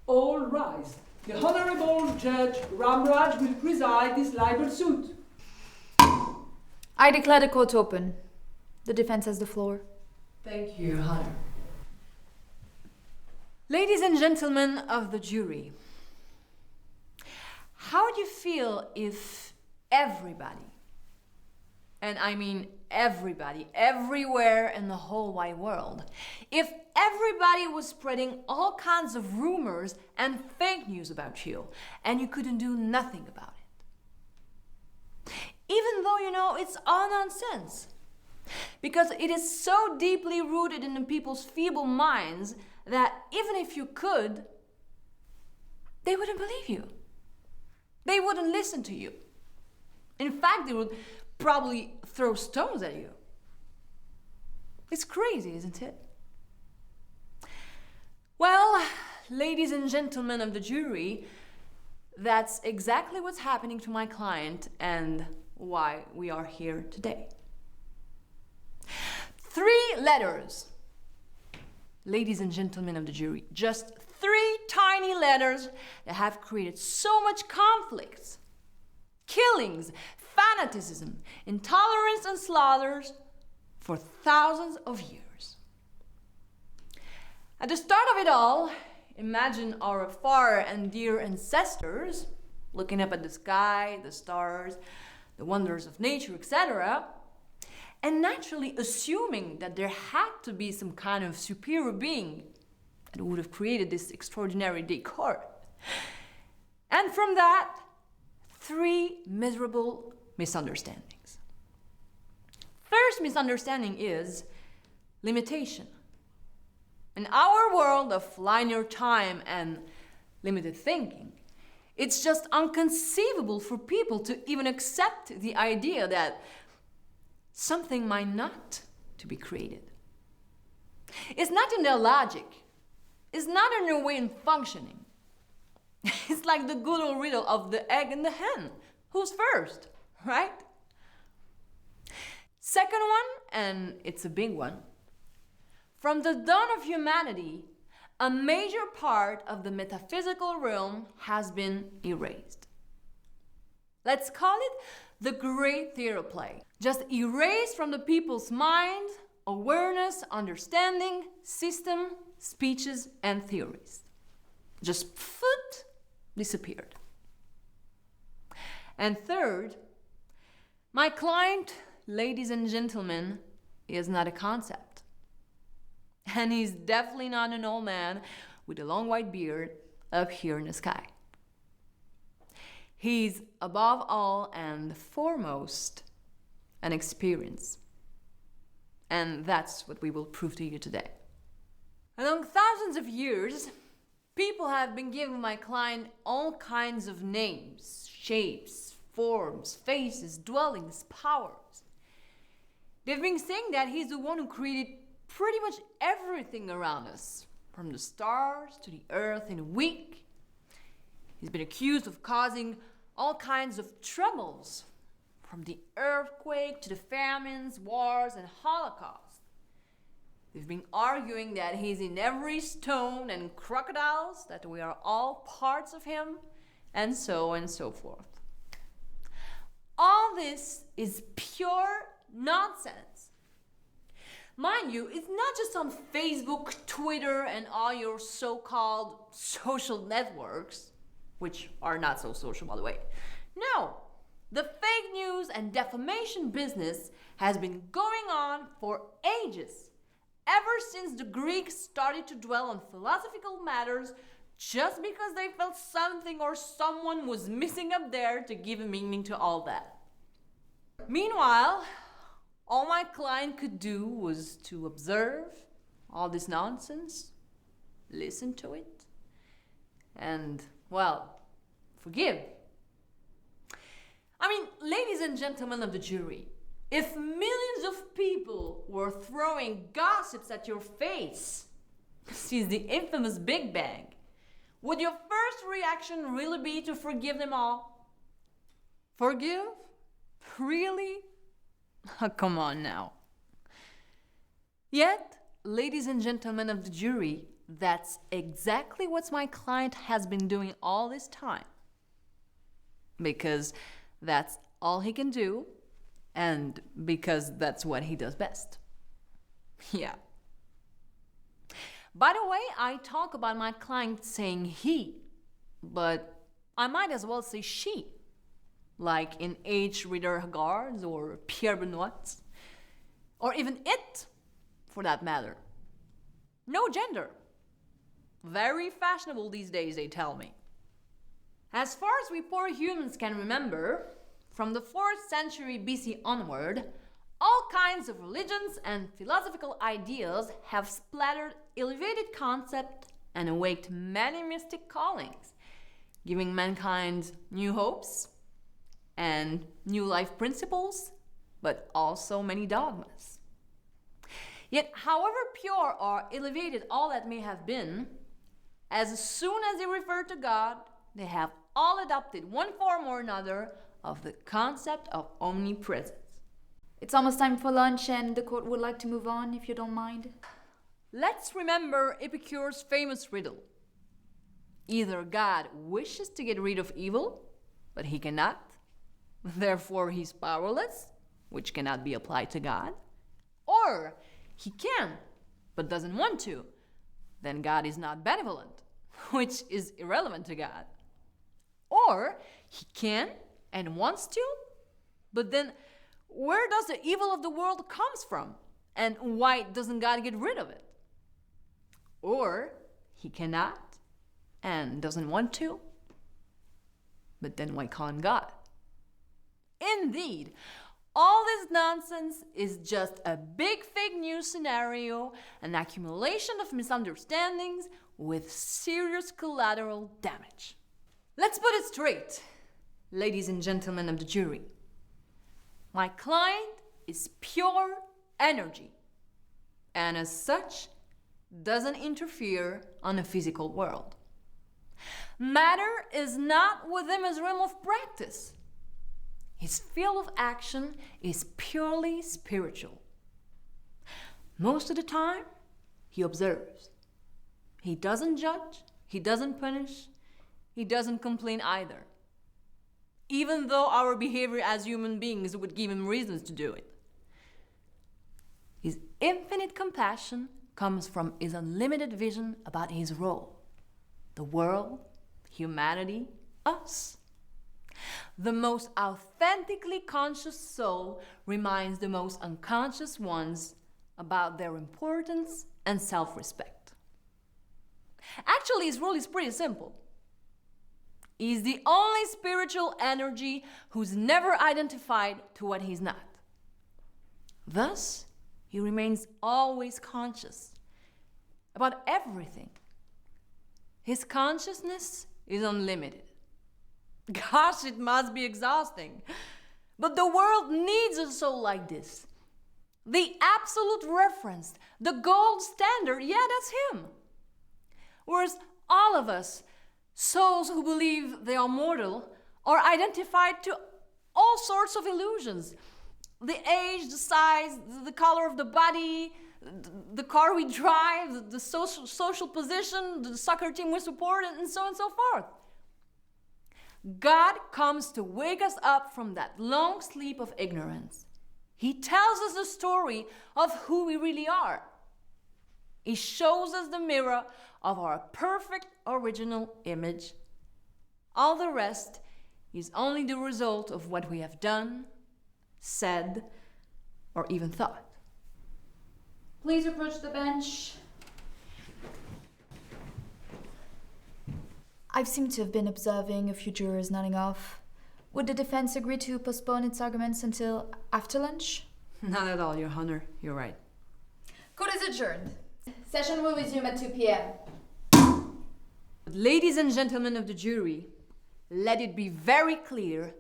All rise. The Honorable Judge Ramraj will preside this libel suit. I declare the court open. The defense has the floor. Thank you, Your Honor. Ladies and gentlemen of the jury, how would you feel if everybody, and I mean everybody, everywhere in the whole wide world, if everybody was spreading all kinds of rumors and fake news about you, and you couldn't do nothing about it? Even though you know it's all nonsense. Because it is so deeply rooted in the people's feeble minds that even if you could, they wouldn't believe you. They wouldn't listen to you. In fact, they would probably throw stones at you. It's crazy, isn't it? Well, ladies and gentlemen of the jury, that's exactly what's happening to my client and why we are here today. 3 letters. Ladies and gentlemen of the jury, just 3 tiny letters that have created so much conflicts, killings, fanaticism, intolerance, and slaughters for thousands of years. At the start of it all, imagine our far and dear ancestors looking up at the sky, the stars, the wonders of nature, etc., and naturally assuming that there had to be some kind of superior being that would have created this extraordinary decor. And from that, 3 miserable misunderstandings. First misunderstanding is limitation. In our world of linear time and limited thinking, it's just inconceivable for people to even accept the idea that something might not to be created. It's not in their logic. It's not in their way in functioning. It's like the good old riddle of the egg and the hen. Who's first, right? Second one, and it's a big one. From the dawn of humanity, a major part of the metaphysical realm has been erased. Let's call it the great theater play. Just erased from the people's minds, awareness, understanding, system, speeches, and theories. Just disappeared. And third, my client, ladies and gentlemen, is not a concept. And he's definitely not an old man with a long white beard up here in the sky. He's above all and foremost an experience. And that's what we will prove to you today. Along thousands of years, people have been giving my client all kinds of names, shapes, forms, faces, dwellings, powers. They've been saying that he's the one who created pretty much everything around us, from the stars to the earth in a week. He's been accused of causing all kinds of troubles, from the earthquake to the famines, wars, and Holocaust. They've been arguing that he's in every stone and crocodiles, that we are all parts of him, and so forth. All this is pure nonsense. Mind you, it's not just on Facebook, Twitter, and all your so-called social networks, which are not so social, by the way. No, the fake news and defamation business has been going on for ages, ever since the Greeks started to dwell on philosophical matters just because they felt something or someone was missing up there to give a meaning to all that. Meanwhile, all my client could do was to observe all this nonsense, listen to it, and, well, forgive. I mean, ladies and gentlemen of the jury, if millions of people were throwing gossips at your face since the infamous Big Bang, would your first reaction really be to forgive them all? Forgive? Really? Oh, come on now. Yet, ladies and gentlemen of the jury, that's exactly what my client has been doing all this time. Because that's all he can do, and because that's what he does best. Yeah. By the way, I talk about my client saying he, but I might as well say she, like in H. Rider Haggard's or Pierre Benoit's, or even it, for that matter. No gender. Very fashionable these days, they tell me. As far as we poor humans can remember, from the 4th century BC onward, all kinds of religions and philosophical ideas have splattered elevated concept and awaked many mystic callings, giving mankind new hopes and new life principles, but also many dogmas. Yet, however pure or elevated all that may have been, as soon as they refer to God, they have all adopted one form or another of the concept of omnipresence. It's almost time for lunch and the court would like to move on, if you don't mind. Let's remember Epicurus' famous riddle. Either God wishes to get rid of evil, but he cannot, therefore he's powerless, which cannot be applied to God, or he can, but doesn't want to, then God is not benevolent, which is irrelevant to God. Or he can and wants to, but then where does the evil of the world comes from? And why doesn't God get rid of it? Or he cannot and doesn't want to, but then why can't God? Indeed, all this nonsense is just a big fake news scenario, an accumulation of misunderstandings with serious collateral damage. Let's put it straight, ladies and gentlemen of the jury. My client is pure energy, and as such, doesn't interfere on the physical world. Matter is not within his realm of practice. His field of action is purely spiritual. Most of the time, he observes. He doesn't judge, he doesn't punish, he doesn't complain either, even though our behavior as human beings would give him reasons to do it. His infinite compassion comes from his unlimited vision about his role, the world, humanity, us. The most authentically conscious soul reminds the most unconscious ones about their importance and self-respect. Actually, his role is pretty simple. He's the only spiritual energy who's never identified to what he's not. Thus, he remains always conscious about everything. His consciousness is unlimited. Gosh, it must be exhausting. But the world needs a soul like this. The absolute reference, the gold standard, yeah, that's him. Whereas all of us, souls who believe they are mortal, are identified to all sorts of illusions. The age, the size, the color of the body, the car we drive, the social position, the soccer team we support, and so on and so forth. God comes to wake us up from that long sleep of ignorance. He tells us the story of who we really are. He shows us the mirror of our perfect original image. All the rest is only the result of what we have done, said, or even thought. Please approach the bench. I seem to have been observing a few jurors nodding off. Would the defense agree to postpone its arguments until after lunch? Not at all, Your Honor. You're right. Court is adjourned. Session will resume at 2 p.m. But ladies and gentlemen of the jury, let it be very clear,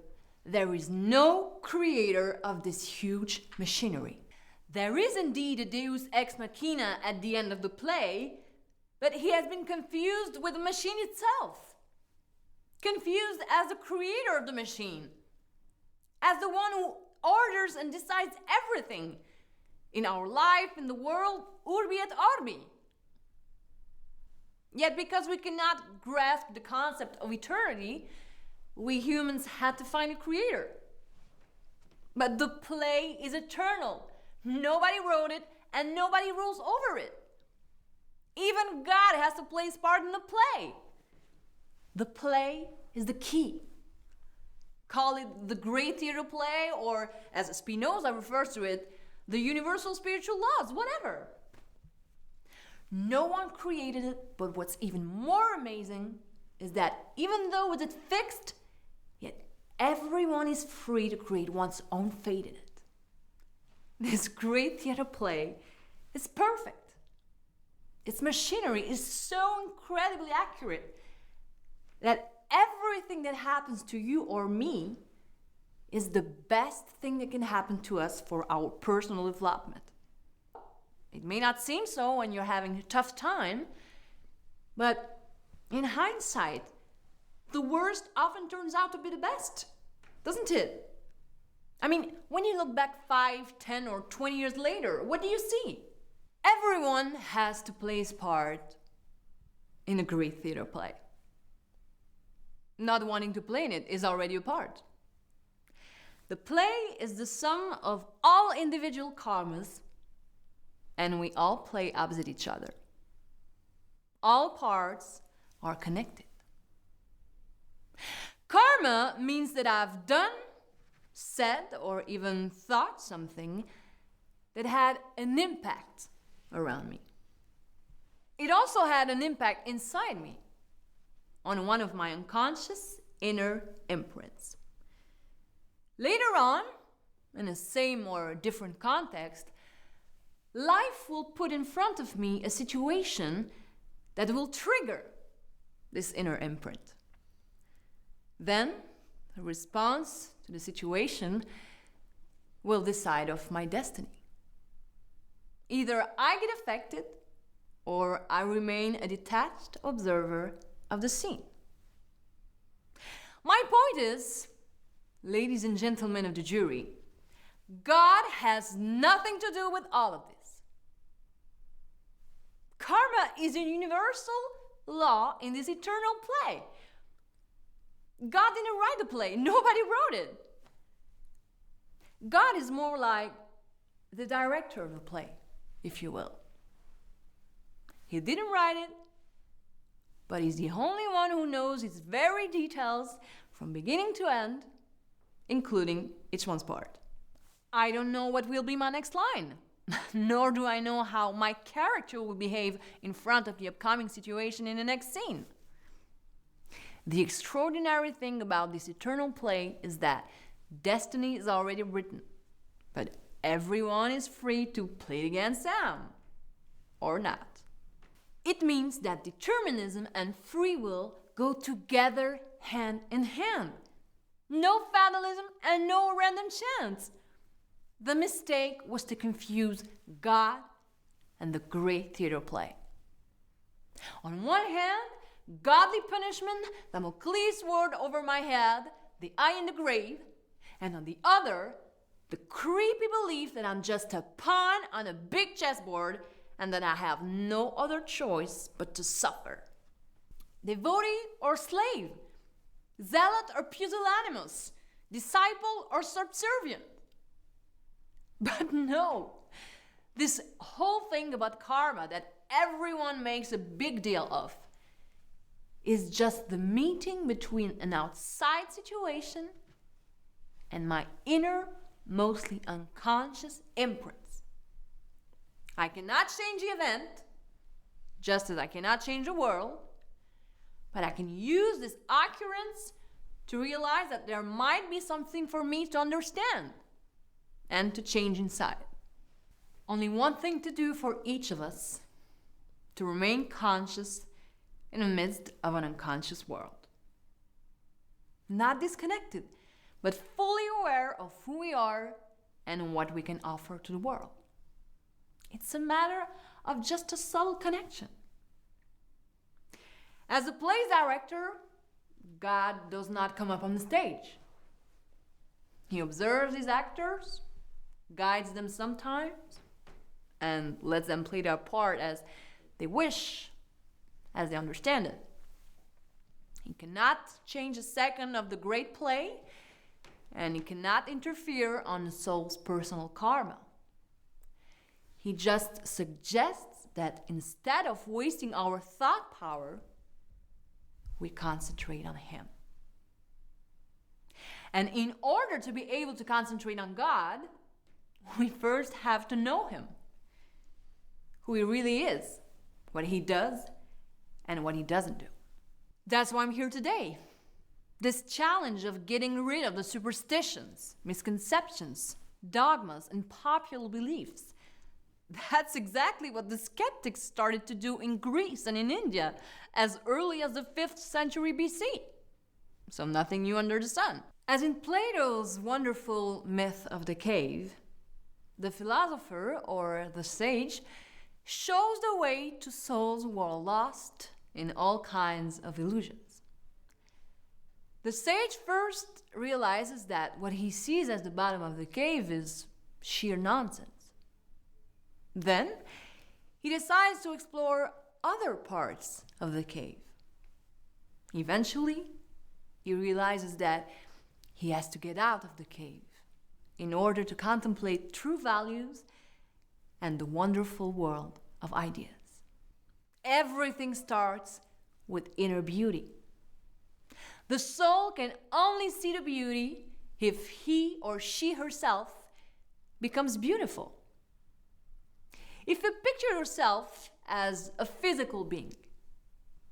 there is no creator of this huge machinery. There is indeed a deus ex machina at the end of the play, but he has been confused with the machine itself. Confused as the creator of the machine. As the one who orders and decides everything in our life, in the world, urbi et orbi. Yet because we cannot grasp the concept of eternity, we humans had to find a creator. But the play is eternal. Nobody wrote it and nobody rules over it. Even God has to play his part in the play. The play is the key. Call it the great theater play, or as Spinoza refers to it, the universal spiritual laws, whatever. No one created it, but what's even more amazing is that even though it's fixed, yet everyone is free to create one's own fate in it. This great theater play is perfect. Its machinery is so incredibly accurate that everything that happens to you or me is the best thing that can happen to us for our personal development. It may not seem so when you're having a tough time, but in hindsight, the worst often turns out to be the best, doesn't it? I mean, when you look back 5, 10, or 20 years later, what do you see? Everyone has to play his part in a great theater play. Not wanting to play in it is already a part. The play is the sum of all individual karmas, and we all play opposite each other. All parts are connected. Karma means that I've done, said, or even thought something that had an impact around me. It also had an impact inside me on one of my unconscious inner imprints. Later on, in a same or different context, life will put in front of me a situation that will trigger this inner imprint. Then, the response to the situation will decide of my destiny. Either I get affected or I remain a detached observer of the scene. My point is, ladies and gentlemen of the jury, God has nothing to do with all of this. Karma is a universal law in this eternal play. God didn't write the play, nobody wrote it. God is more like the director of the play, if you will. He didn't write it, but he's the only one who knows its very details from beginning to end, including each one's part. I don't know what will be my next line, nor do I know how my character will behave in front of the upcoming situation in the next scene. The extraordinary thing about this eternal play is that destiny is already written, but everyone is free to play it against them, or not. It means that determinism and free will go together hand in hand. No fatalism and no random chance. The mistake was to confuse God and the great theater play. On one hand, godly punishment, Damocles sword over my head, the eye in the grave, and on the other, the creepy belief that I'm just a pawn on a big chessboard and that I have no other choice but to suffer. Devotee or slave, zealot or pusillanimous, disciple or subservient. But no, this whole thing about karma that everyone makes a big deal of is just the meeting between an outside situation and my inner, mostly unconscious imprints. I cannot change the event, just as I cannot change the world, but I can use this occurrence to realize that there might be something for me to understand and to change inside. Only one thing to do for each of us: to remain conscious in the midst of an unconscious world. Not disconnected, but fully aware of who we are and what we can offer to the world. It's a matter of just a subtle connection. As a play director, God does not come up on the stage. He observes his actors, guides them sometimes, and lets them play their part as they wish, as they understand it. He cannot change a second of the great play, and he cannot interfere on the soul's personal karma. He just suggests that instead of wasting our thought power, we concentrate on him. And in order to be able to concentrate on God, we first have to know him, who he really is, what he does, and what he doesn't do. That's why I'm here today. This challenge of getting rid of the superstitions, misconceptions, dogmas, and popular beliefs. That's exactly what the skeptics started to do in Greece and in India as early as the 5th century BC. So nothing new under the sun. As in Plato's wonderful myth of the cave, the philosopher or the sage shows the way to souls who are lost in all kinds of illusions. The sage first realizes that what he sees as the bottom of the cave is sheer nonsense. Then he decides to explore other parts of the cave. Eventually, he realizes that he has to get out of the cave in order to contemplate true values and the wonderful world of ideas. Everything starts with inner beauty. The soul can only see the beauty if he or she herself becomes beautiful. If you picture yourself as a physical being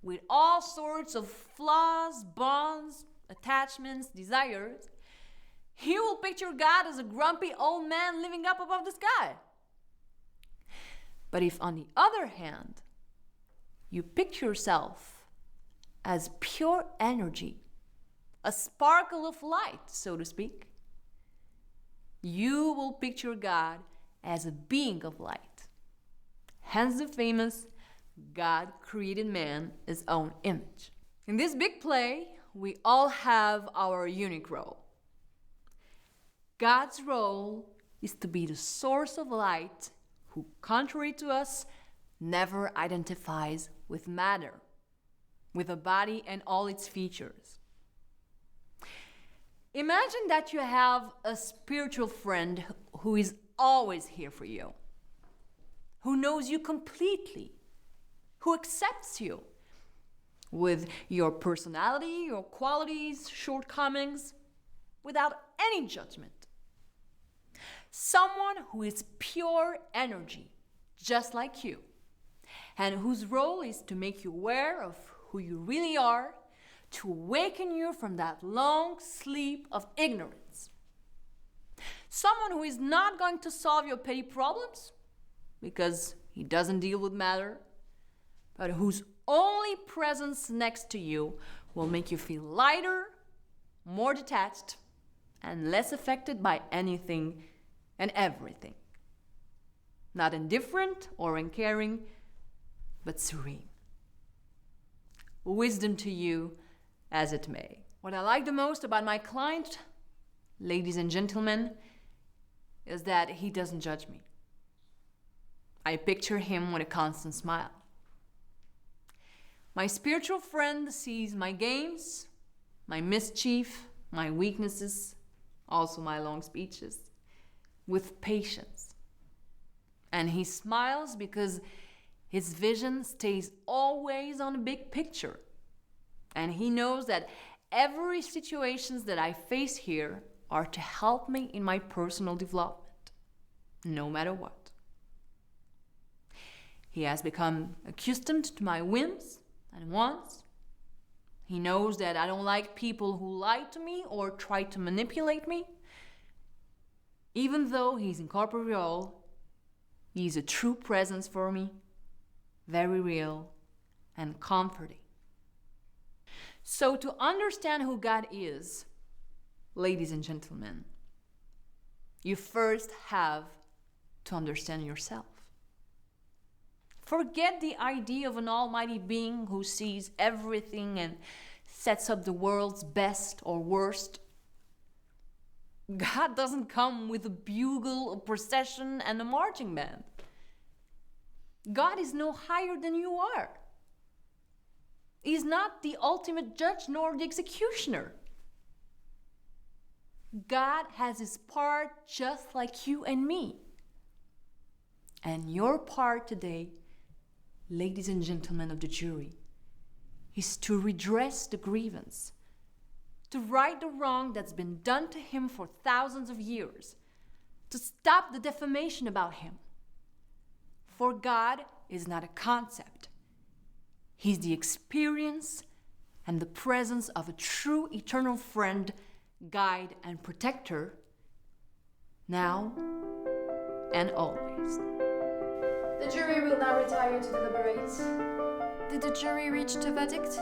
with all sorts of flaws, bonds, attachments, desires, you will picture God as a grumpy old man living up above the sky. But if, on the other hand, you picture yourself as pure energy, a sparkle of light, so to speak, you will picture God as a being of light. Hence the famous God created man his own image. In this big play, we all have our unique role. God's role is to be the source of light who, contrary to us, never identifies with matter, with a body and all its features. Imagine that you have a spiritual friend who is always here for you, who knows you completely, who accepts you with your personality, your qualities, shortcomings, without any judgment. Someone who is pure energy, just like you, and whose role is to make you aware of who you really are, to awaken you from that long sleep of ignorance. Someone who is not going to solve your petty problems, because he doesn't deal with matter, but whose only presence next to you will make you feel lighter, more detached, and less affected by anything and everything. Not indifferent or uncaring, but serene. Wisdom to you as it may. What I like the most about my client, ladies and gentlemen, is that he doesn't judge me. I picture him with a constant smile. My spiritual friend sees my games, my mischief, my weaknesses, also my long speeches, with patience. And he smiles because his vision stays always on the big picture. And he knows that every situations that I face here are to help me in my personal development, no matter what. He has become accustomed to my whims and wants. He knows that I don't like people who lie to me or try to manipulate me. Even though he's incorporeal, he's a true presence for me, very real and comforting. So to understand who God is, ladies and gentlemen, you first have to understand yourself. Forget the idea of an almighty being who sees everything and sets up the world's best or worst. God doesn't come with a bugle, a procession, and a marching band. God is no higher than you are. He's not the ultimate judge nor the executioner. God has his part just like you and me. And your part today, ladies and gentlemen of the jury, is to redress the grievance, to right the wrong that's been done to him for thousands of years, to stop the defamation about him. For God is not a concept. He's the experience and the presence of a true eternal friend, guide, and protector, now and always. The jury will now retire to deliberate. Did the jury reach a verdict?